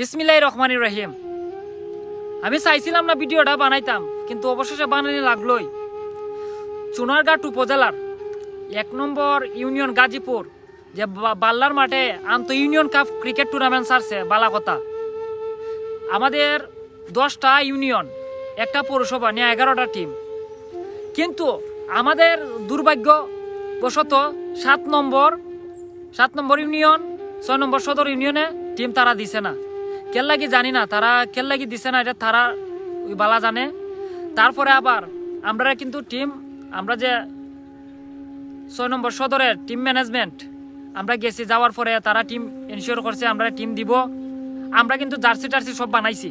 বিসমিল্লাহির রহমানির রহিম। আমি চাইছিলাম না ভিডিওটা বানাইতাম, কিন্তু অবশেষে বানানি লাগলোই। চুনারঘাট উপজেলার 1 নম্বর ইউনিয়ন গাজীপুর যে বাল্লার মাঠে আন্ত ইউনিয়ন কাপ ক্রিকেট টুর্নামেন্ট ছাড়ছে বালাকতা। আমাদের 10টা ইউনিয়ন, একটা পৌরসভা নিয়ে 11টা টিম, কিন্তু আমাদের দুর্ভাগ্যবশত 7 নম্বর ইউনিয়ন, 6 নম্বর সদর ইউনিয়নে টিম তারা দিছে না। কেন লাগি জানি না, তারা কেন লাগি দিছে না, এটা তারা ওই বালা জানে। তারপরে আবার আমরা কিন্তু টিম, আমরা যে 6 নম্বর সদরের টিম ম্যানেজমেন্ট আমরা গেছি, যাওয়ার পরে তারা টিম এনশিওর করছে আমরা টিম দিব। আমরা কিন্তু জার্সি টার্সি সব বানাইছি।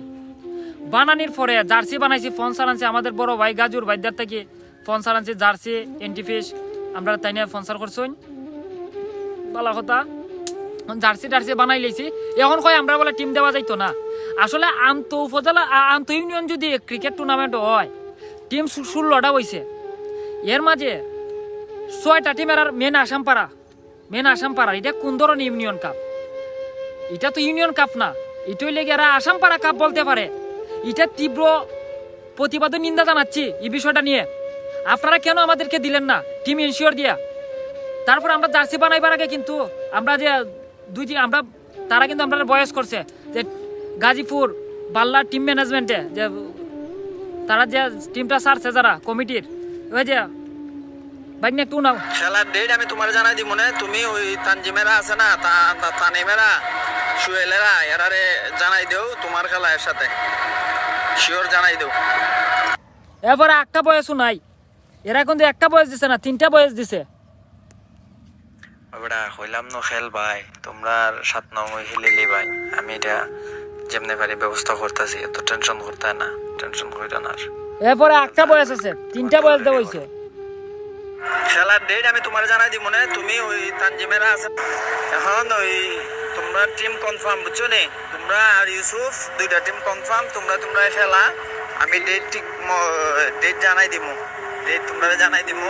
বানানির পরে জার্সি বানাইছি, ফোনসার আনছি আমাদের বড় ভাই গাজুর ভাইদার থেকে, ফোনসার আনছি জার্সি এন্টিফিশ আমরা তাই নিয়ে ফোনসার করছই বালা কথা। জার্সি টার্সি বানাই লেছি, এখন কয় আমরা বলে টিম দেওয়া যাইতো না। আসলে আন্ত উপজেলা আন্ত ইউনিয়ন যদি ক্রিকেট টুর্নামেন্ট হয়, টিম 16টা হয়েছে, এর মাঝে 6টা টিমের আর মেন আসামপাড়া। এটা কোন ধরনের ইউনিয়ন কাপ? এটা তো ইউনিয়ন কাপ না, এটাই লেগে এরা আসামপাড়া কাপ বলতে পারে। এটা তীব্র প্রতিবাদ নিন্দা জানাচ্ছি এই বিষয়টা নিয়ে। আপনারা কেন আমাদেরকে দিলেন না টিম ইনশিওর দিয়া? তারপর আমরা জার্সি বানাইবার আগে কিন্তু আমরা যে তারা কিন্তু আমরা বয়স করছে যে গাজীপুর বাল্লার টিম ম্যানেজমেন্টে যে তারা যে টিমটা ছাড়ছে যারা কমিটির, ওই যে বাইক একটু নাও খেলার ডেট আমি তোমার জানাই দিব না। তুমি ওই তানজিমেরা আছে না, তানিমেরা, সুয়েলেরা, এরারে জানাই দেও তোমার খেলা এর সাথে শিওর জানাই দেও। এরপরে একটা বয়সও নাই, এরা কিন্তু একটা বয়স দিছে না, 3টা বয়স দিছে। ওটা হইলাম না খেল ভাই, তোমরা 7 নম্বর খেলিলি ভাই, আমি এটা যেমনি পারি ব্যবস্থা করতেছি, এত টেনশন করতে না, টেনশন কইরা না। এরপরে একটা বয়স আছে, 3টা বয়স দেওয়া হয়েছে। খেলার ডেট আমি তোমার জানাই দিব না। তুমি ওই তানজিমেরা আছে, এখন ওই তোমরা টিম কনফার্ম, বুঝছো নি? তোমরা আর ইউসুফ 2টা টিম কনফার্ম। তোমরা খেলা, আমি ডেট জানাই দিব। ডেট তোমরা জানাই দিব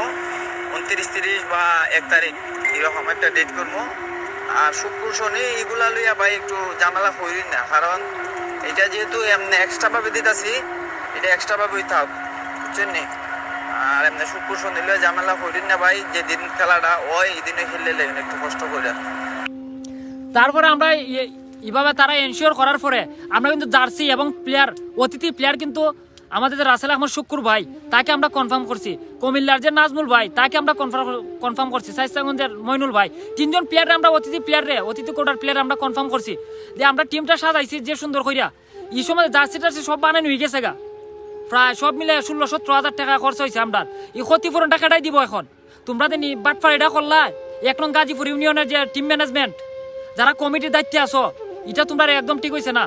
29, 30 বা 1 তারিখ এরকম একটা ডেট করবো। আর শুক্র শনি এগুলা লইয়া ভাই একটু ঝামেলা করি না, কারণ এটা যেহেতু এমনি এক্সট্রা ভাবে দিতেছি, এটা এক্সট্রা ভাবেই থাক, বুঝছেন নি? আর এমনি শুক্র শনি লইয়া ঝামেলা করি না ভাই। যেদিন খেলাটা ওই দিনে খেললে একটু কষ্ট করে। তারপরে আমরা এইভাবে তারা এনশিওর করার পরে আমরা কিন্তু জার্সি এবং প্লেয়ার, অতিথি প্লেয়ার কিন্তু আমাদের রাসেল আহমদ শুক্কুর ভাই, তাকে আমরা কনফার্ম করছি। কুমিল্লার যে নাজমুল ভাই, তাকে আমরা কনফার্ম করছি। সাইসাগঞ্জের মইনুল ভাই, 3জন প্লেয়ার আমরা অতিথি কোটার প্লেয়ার আমরা কনফার্ম করছি। যে আমরা টিমটা সাজাইছি যে সুন্দর কইরা। এই সময় জার্সি টার্সি সব বানানো হয়ে গেছে গা, প্রায় সব মিলে 16-17 হাজার টাকা খরচ হয়েছে। আমরা এই ক্ষতিপূরণ টাকাটাই দিব। এখন তোমরা দিন বাটফার এটা করলা। 1 নং গাজীপুর ইউনিয়নের যে টিম ম্যানেজমেন্ট যারা কমিটির দায়িত্বে আছো, এটা তোমরা একদম ঠিক হয়েছে না।